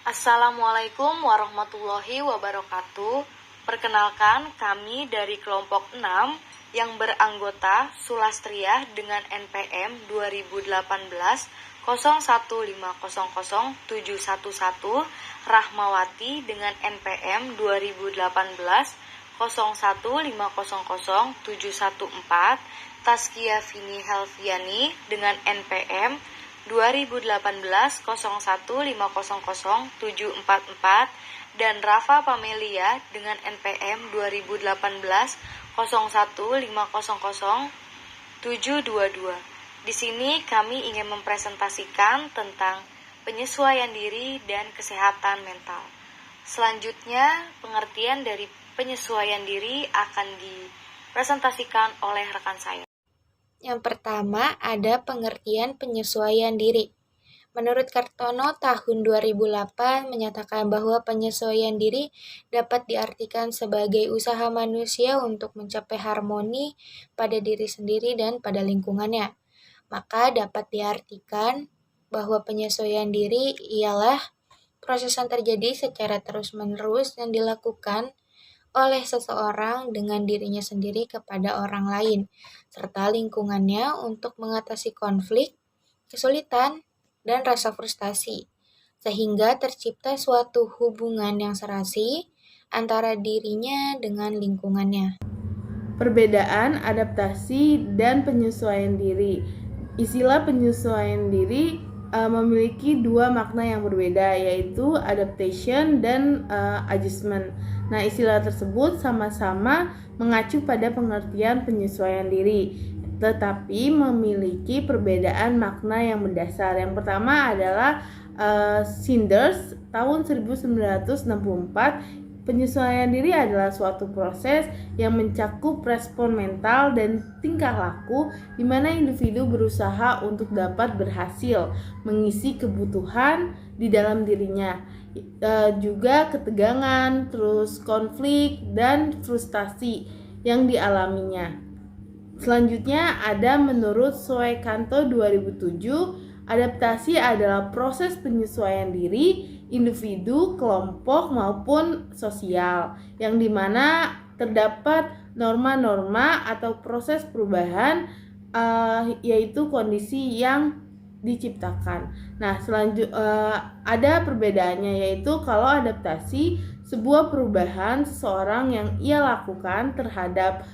Assalamualaikum warahmatullahi wabarakatuh. Perkenalkan, kami dari kelompok 6 yang beranggota Sulastriyah dengan NPM 2018 01500711, Rahmawati dengan NPM 2018 01500714, Taskia Vini Helviani dengan NPM 2018 01500744 dan Rafa Pamelia dengan NPM 2018 01500722. Di sini kami ingin mempresentasikan tentang penyesuaian diri dan kesehatan mental. Selanjutnya, pengertian dari penyesuaian diri akan dipresentasikan oleh rekan saya. Yang pertama, ada pengertian penyesuaian diri. Menurut Kartono, tahun 2008 menyatakan bahwa penyesuaian diri dapat diartikan sebagai usaha manusia untuk mencapai harmoni pada diri sendiri dan pada lingkungannya. Maka dapat diartikan bahwa penyesuaian diri ialah proses yang terjadi secara terus-menerus yang dilakukan oleh seseorang dengan dirinya sendiri kepada orang lain, serta lingkungannya untuk mengatasi konflik, kesulitan, dan rasa frustasi, sehingga tercipta suatu hubungan yang serasi antara dirinya dengan lingkungannya. Perbedaan adaptasi dan penyesuaian diri. Istilah penyesuaian diri memiliki dua makna yang berbeda, yaitu adaptation dan adjustment. Nah, istilah tersebut sama-sama mengacu pada pengertian penyesuaian diri, tetapi memiliki perbedaan makna yang mendasar. Yang pertama adalah Sanders tahun 1964. Penyesuaian diri adalah suatu proses yang mencakup respon mental dan tingkah laku di mana individu berusaha untuk dapat berhasil mengisi kebutuhan di dalam dirinya, juga ketegangan, terus konflik dan frustasi yang dialaminya. Selanjutnya ada menurut Soekanto 2007, adaptasi adalah proses penyesuaian diri individu, kelompok maupun sosial, yang dimana terdapat norma-norma atau proses perubahan, yaitu kondisi yang diciptakan. Nah, ada perbedaannya, yaitu kalau adaptasi sebuah perubahan seseorang yang ia lakukan terhadap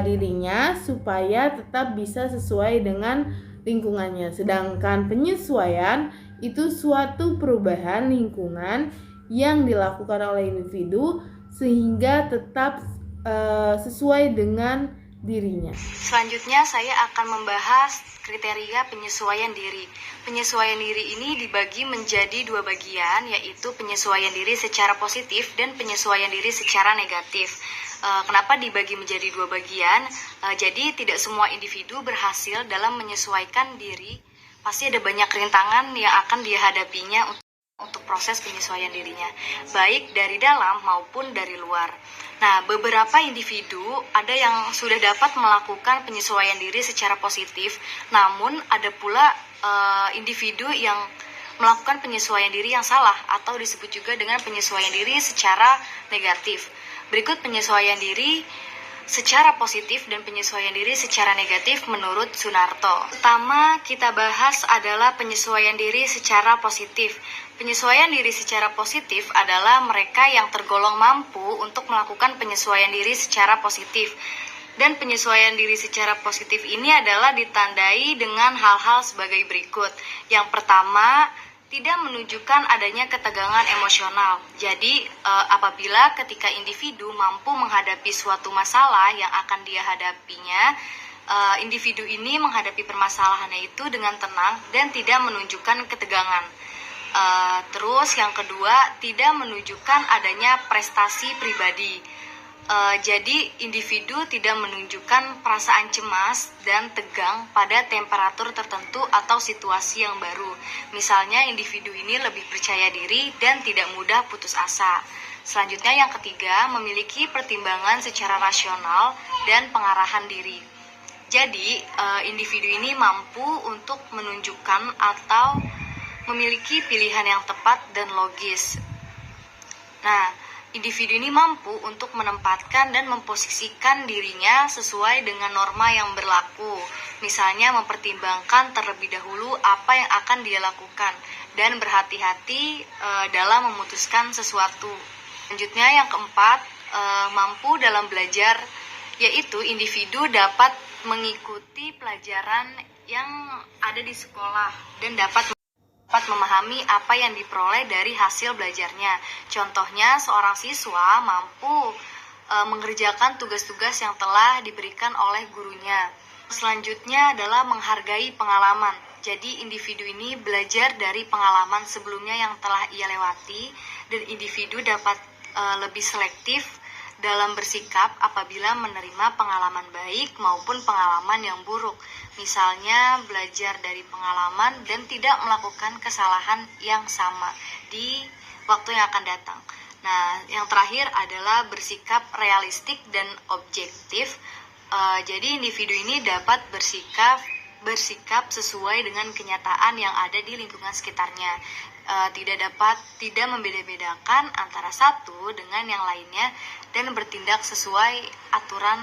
dirinya supaya tetap bisa sesuai dengan lingkungannya, sedangkan penyesuaian itu suatu perubahan lingkungan yang dilakukan oleh individu sehingga tetap sesuai dengan dirinya. Selanjutnya saya akan membahas kriteria penyesuaian diri. Penyesuaian diri ini dibagi menjadi dua bagian, yaitu penyesuaian diri secara positif dan penyesuaian diri secara negatif. Kenapa dibagi menjadi dua bagian? Jadi tidak semua individu berhasil dalam menyesuaikan diri. Pasti ada banyak rintangan yang akan dihadapinya untuk proses penyesuaian dirinya, baik dari dalam maupun dari luar. Nah, beberapa individu ada yang sudah dapat melakukan penyesuaian diri secara positif, namun ada pula individu yang melakukan penyesuaian diri yang salah atau disebut juga dengan penyesuaian diri secara negatif. Berikut penyesuaian diri secara positif dan penyesuaian diri secara negatif menurut Sunarto. Pertama kita bahas adalah penyesuaian diri secara positif. Penyesuaian diri secara positif adalah mereka yang tergolong mampu untuk melakukan penyesuaian diri secara positif. Dan penyesuaian diri secara positif ini adalah ditandai dengan hal-hal sebagai berikut. Yang pertama, tidak menunjukkan adanya ketegangan emosional. Jadi, apabila ketika individu mampu menghadapi suatu masalah yang akan dia hadapinya, individu ini menghadapi permasalahannya itu dengan tenang dan tidak menunjukkan ketegangan. Terus yang kedua, tidak menunjukkan adanya prestasi pribadi. Jadi individu tidak menunjukkan perasaan cemas dan tegang pada temperatur tertentu atau situasi yang baru. Misalnya individu ini lebih percaya diri dan tidak mudah putus asa. Selanjutnya yang ketiga, memiliki pertimbangan secara rasional dan pengarahan diri. Jadi individu ini mampu untuk menunjukkan atau memiliki pilihan yang tepat dan logis. Nah, individu ini mampu untuk menempatkan dan memposisikan dirinya sesuai dengan norma yang berlaku. Misalnya mempertimbangkan terlebih dahulu apa yang akan dia lakukan dan berhati-hati dalam memutuskan sesuatu. Selanjutnya yang keempat, mampu dalam belajar, yaitu individu dapat mengikuti pelajaran yang ada di sekolah dan dapat memahami apa yang diperoleh dari hasil belajarnya. Contohnya, seorang siswa mampu mengerjakan tugas-tugas yang telah diberikan oleh gurunya. Selanjutnya adalah menghargai pengalaman. Jadi individu ini belajar dari pengalaman sebelumnya yang telah ia lewati, dan individu dapat lebih selektif dalam bersikap apabila menerima pengalaman baik maupun pengalaman yang buruk. Misalnya belajar dari pengalaman dan tidak melakukan kesalahan yang sama di waktu yang akan datang. Nah, yang terakhir adalah bersikap realistik dan objektif. Jadi individu ini dapat bersikap sesuai dengan kenyataan yang ada di lingkungan sekitarnya. Tidak membeda-bedakan antara satu dengan yang lainnya dan bertindak sesuai aturan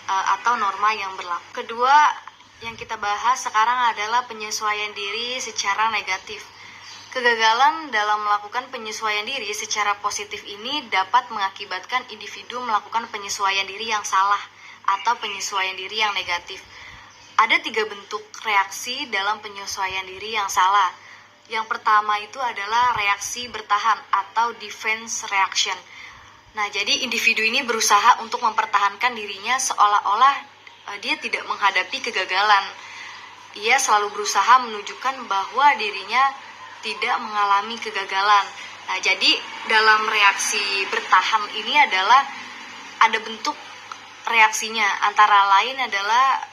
atau norma yang berlaku. Kedua yang kita bahas sekarang adalah penyesuaian diri secara negatif. Kegagalan dalam melakukan penyesuaian diri secara positif ini dapat mengakibatkan individu melakukan penyesuaian diri yang salah atau penyesuaian diri yang negatif. Ada 3 bentuk reaksi dalam penyesuaian diri yang salah. Yang pertama itu adalah reaksi bertahan atau defense reaction. Nah, jadi individu ini berusaha untuk mempertahankan dirinya seolah-olah dia tidak menghadapi kegagalan. Ia selalu berusaha menunjukkan bahwa dirinya tidak mengalami kegagalan. Nah, jadi dalam reaksi bertahan ini adalah ada bentuk reaksinya, antara lain adalah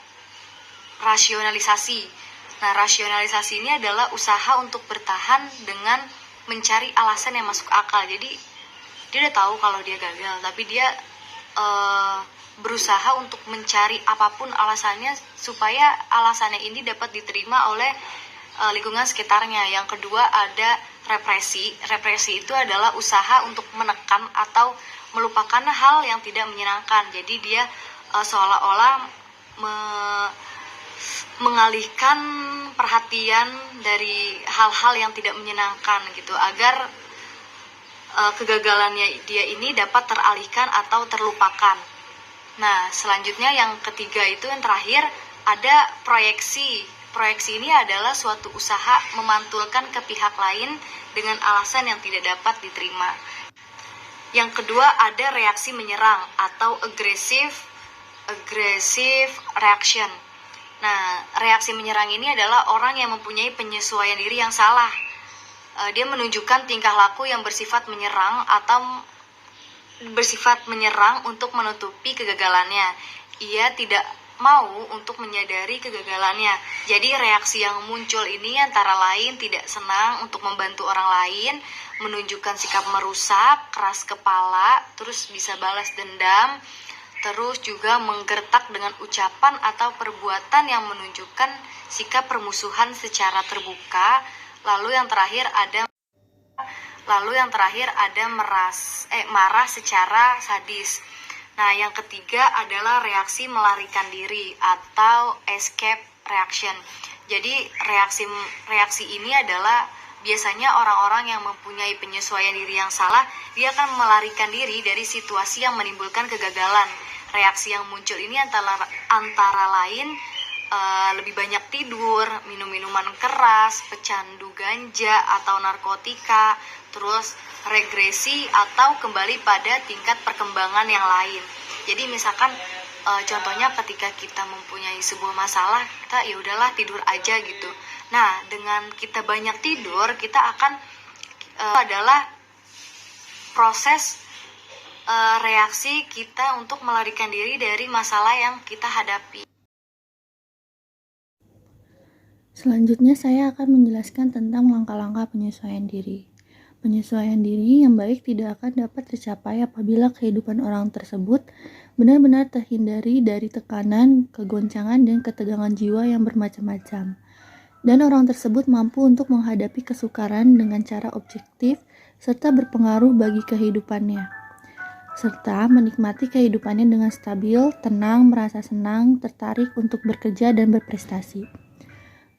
rasionalisasi. Nah, rasionalisasi ini adalah usaha untuk bertahan dengan mencari alasan yang masuk akal. Jadi, dia udah tahu kalau dia gagal, tapi dia berusaha untuk mencari apapun alasannya supaya alasannya ini dapat diterima oleh lingkungan sekitarnya. Yang kedua ada represi. Represi itu adalah usaha untuk menekan atau melupakan hal yang tidak menyenangkan. Jadi dia seolah-olah mengalihkan perhatian dari hal-hal yang tidak menyenangkan gitu, agar kegagalannya dia ini dapat teralihkan atau terlupakan. Nah, selanjutnya yang ketiga itu yang terakhir ada proyeksi. Proyeksi ini adalah suatu usaha memantulkan ke pihak lain dengan alasan yang tidak dapat diterima. Yang kedua ada reaksi menyerang atau aggressive reaction. Nah, reaksi menyerang ini adalah orang yang mempunyai penyesuaian diri yang salah. Dia menunjukkan tingkah laku yang bersifat menyerang atau bersifat menyerang untuk menutupi kegagalannya. Ia tidak mau untuk menyadari kegagalannya. Jadi reaksi yang muncul ini antara lain tidak senang untuk membantu orang lain, menunjukkan sikap merusak, keras kepala, terus bisa balas dendam, terus juga menggertak dengan ucapan atau perbuatan yang menunjukkan sikap permusuhan secara terbuka. Lalu yang terakhir ada marah secara sadis. Nah, yang ketiga adalah reaksi melarikan diri atau escape reaction. Jadi reaksi ini adalah biasanya orang-orang yang mempunyai penyesuaian diri yang salah, dia akan melarikan diri dari situasi yang menimbulkan kegagalan. Reaksi yang muncul ini antara lain lebih banyak tidur, minum minuman keras, pecandu ganja atau narkotika, terus regresi atau kembali pada tingkat perkembangan yang lain. Jadi misalkan contohnya ketika kita mempunyai sebuah masalah, kita ya udahlah tidur aja gitu. Nah, dengan kita banyak tidur, kita akan adalah proses reaksi kita untuk melarikan diri dari masalah yang kita hadapi. Selanjutnya saya akan menjelaskan tentang langkah-langkah penyesuaian diri. Penyesuaian diri yang baik tidak akan dapat tercapai apabila kehidupan orang tersebut benar-benar terhindari dari tekanan, kegoncangan, dan ketegangan jiwa yang bermacam-macam. dan orang tersebut mampu untuk menghadapi kesukaran dengan cara objektif serta berpengaruh bagi kehidupannya, serta menikmati kehidupannya dengan stabil, tenang, merasa senang, tertarik untuk bekerja dan berprestasi.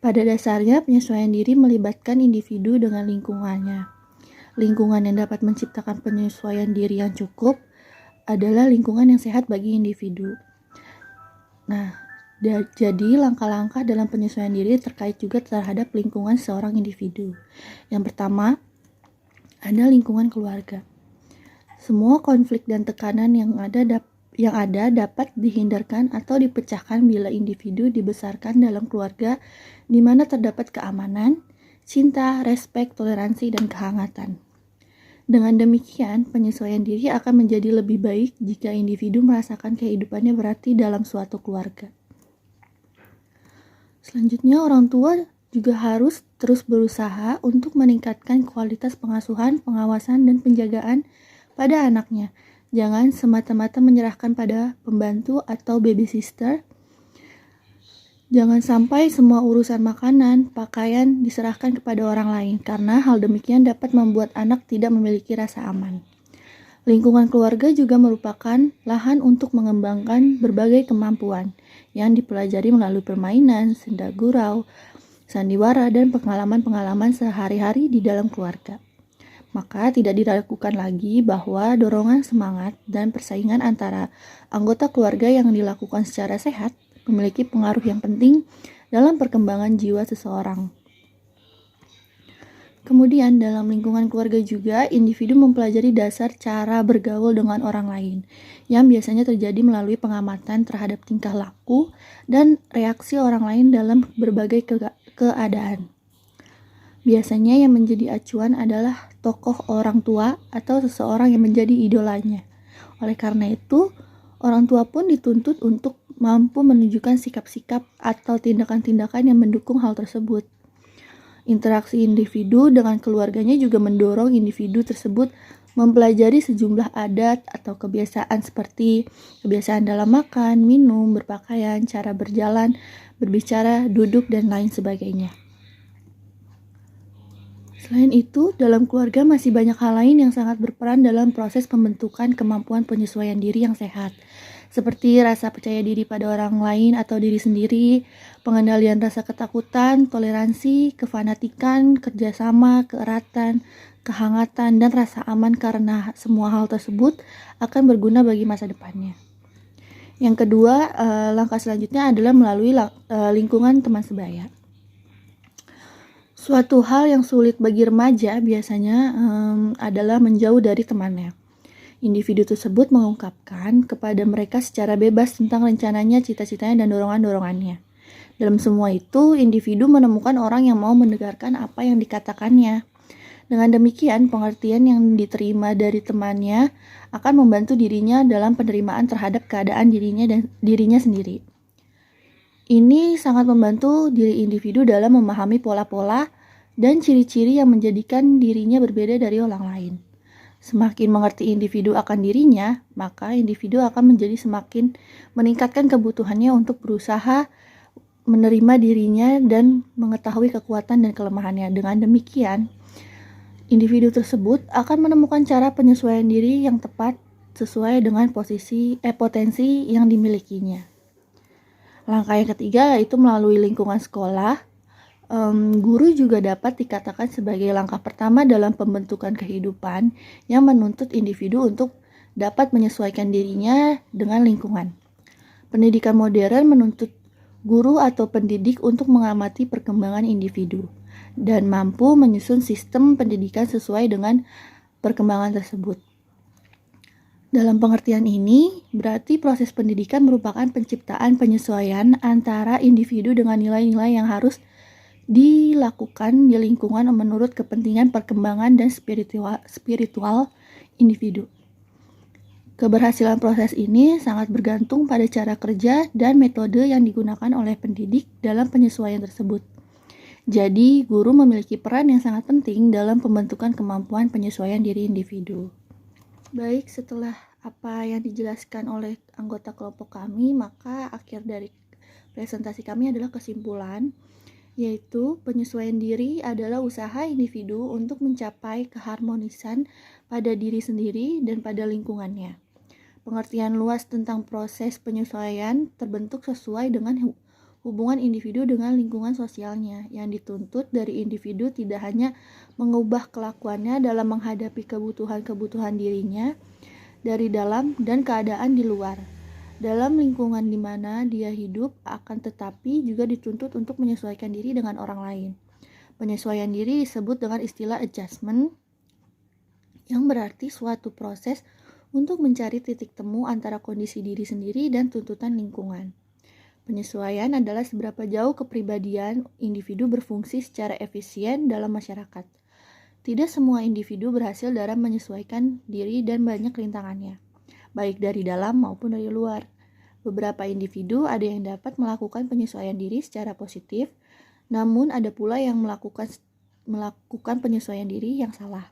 Pada dasarnya, penyesuaian diri melibatkan individu dengan lingkungannya. Lingkungan yang dapat menciptakan penyesuaian diri yang cukup adalah lingkungan yang sehat bagi individu. Nah, jadi langkah-langkah dalam penyesuaian diri terkait juga terhadap lingkungan seorang individu. Yang pertama, ada lingkungan keluarga. Semua konflik dan tekanan yang ada dapat dihindarkan atau dipecahkan bila individu dibesarkan dalam keluarga di mana terdapat keamanan, cinta, respek, toleransi, dan kehangatan. Dengan demikian, penyesuaian diri akan menjadi lebih baik jika individu merasakan kehidupannya berarti dalam suatu keluarga. Selanjutnya, orang tua juga harus terus berusaha untuk meningkatkan kualitas pengasuhan, pengawasan, dan penjagaan pada anaknya. Jangan semata-mata menyerahkan pada pembantu atau babysitter. Jangan sampai semua urusan makanan, pakaian diserahkan kepada orang lain, karena hal demikian dapat membuat anak tidak memiliki rasa aman. Lingkungan keluarga juga merupakan lahan untuk mengembangkan berbagai kemampuan yang dipelajari melalui permainan, senda gurau, sandiwara, dan pengalaman-pengalaman sehari-hari di dalam keluarga. Maka tidak diragukan lagi bahwa dorongan semangat dan persaingan antara anggota keluarga yang dilakukan secara sehat memiliki pengaruh yang penting dalam perkembangan jiwa seseorang. Kemudian dalam lingkungan keluarga juga, individu mempelajari dasar cara bergaul dengan orang lain, yang biasanya terjadi melalui pengamatan terhadap tingkah laku dan reaksi orang lain dalam berbagai keadaan. Biasanya yang menjadi acuan adalah tokoh orang tua atau seseorang yang menjadi idolanya. Oleh karena itu, orang tua pun dituntut untuk mampu menunjukkan sikap-sikap atau tindakan-tindakan yang mendukung hal tersebut. Interaksi individu dengan keluarganya juga mendorong individu tersebut mempelajari sejumlah adat atau kebiasaan seperti kebiasaan dalam makan, minum, berpakaian, cara berjalan, berbicara, duduk, dan lain sebagainya. Selain itu, dalam keluarga masih banyak hal lain yang sangat berperan dalam proses pembentukan kemampuan penyesuaian diri yang sehat, seperti rasa percaya diri pada orang lain atau diri sendiri, pengendalian rasa ketakutan, toleransi, kefanatikan, kerjasama, keeratan, kehangatan, dan rasa aman karena semua hal tersebut akan berguna bagi masa depannya. Yang kedua, langkah selanjutnya adalah melalui lingkungan teman sebaya. Suatu hal yang sulit bagi remaja biasanya adalah menjauh dari temannya. Individu tersebut mengungkapkan kepada mereka secara bebas tentang rencananya, cita-citanya, dan dorongan-dorongannya. Dalam semua itu, individu menemukan orang yang mau mendengarkan apa yang dikatakannya. Dengan demikian, pengertian yang diterima dari temannya akan membantu dirinya dalam penerimaan terhadap keadaan dirinya sendiri. Ini sangat membantu diri individu dalam memahami pola-pola dan ciri-ciri yang menjadikan dirinya berbeda dari orang lain. Semakin mengerti individu akan dirinya, maka individu akan menjadi semakin meningkatkan kebutuhannya untuk berusaha menerima dirinya dan mengetahui kekuatan dan kelemahannya. Dengan demikian, individu tersebut akan menemukan cara penyesuaian diri yang tepat sesuai dengan potensi yang dimilikinya. Langkah yang ketiga yaitu melalui lingkungan sekolah. Guru juga dapat dikatakan sebagai langkah pertama dalam pembentukan kehidupan yang menuntut individu untuk dapat menyesuaikan dirinya dengan lingkungan. Pendidikan modern menuntut guru atau pendidik untuk mengamati perkembangan individu dan mampu menyusun sistem pendidikan sesuai dengan perkembangan tersebut. Dalam pengertian ini, berarti proses pendidikan merupakan penciptaan penyesuaian antara individu dengan nilai-nilai yang harus dilakukan di lingkungan menurut kepentingan perkembangan dan spiritual individu. Keberhasilan proses ini sangat bergantung pada cara kerja dan metode yang digunakan oleh pendidik dalam penyesuaian tersebut. Jadi, guru memiliki peran yang sangat penting dalam pembentukan kemampuan penyesuaian diri individu. Baik, setelah apa yang dijelaskan oleh anggota kelompok kami, maka akhir dari presentasi kami adalah kesimpulan yaitu penyesuaian diri adalah usaha individu untuk mencapai keharmonisan pada diri sendiri dan pada lingkungannya. Pengertian luas tentang proses penyesuaian terbentuk sesuai dengan hubungan individu dengan lingkungan sosialnya, yang dituntut dari individu tidak hanya mengubah kelakuannya dalam menghadapi kebutuhan-kebutuhan dirinya dari dalam dan keadaan di luar, dalam lingkungan di mana dia hidup, akan tetapi juga dituntut untuk menyesuaikan diri dengan orang lain. Penyesuaian diri disebut dengan istilah adjustment, yang berarti suatu proses untuk mencari titik temu antara kondisi diri sendiri dan tuntutan lingkungan. Penyesuaian adalah seberapa jauh kepribadian individu berfungsi secara efisien dalam masyarakat. Tidak semua individu berhasil dalam menyesuaikan diri dan banyak rintangannya, baik dari dalam maupun dari luar. Beberapa individu ada yang dapat melakukan penyesuaian diri secara positif, namun ada pula yang melakukan penyesuaian diri yang salah.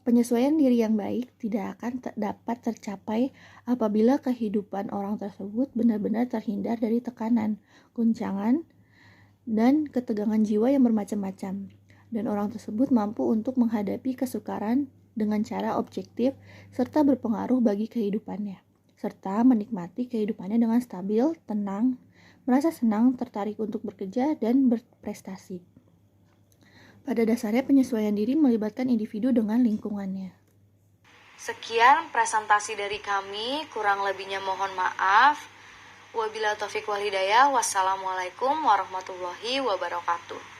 Penyesuaian diri yang baik tidak akan dapat tercapai apabila kehidupan orang tersebut benar-benar terhindar dari tekanan, guncangan, dan ketegangan jiwa yang bermacam-macam, dan orang tersebut mampu untuk menghadapi kesukaran dengan cara objektif serta berpengaruh bagi kehidupannya, serta menikmati kehidupannya dengan stabil, tenang, merasa senang, tertarik untuk bekerja, dan berprestasi. Pada dasarnya penyesuaian diri melibatkan individu dengan lingkungannya. Sekian presentasi dari kami, kurang lebihnya mohon maaf. Wabillahi taufiq wal hidayah. Wassalamualaikum warahmatullahi wabarakatuh.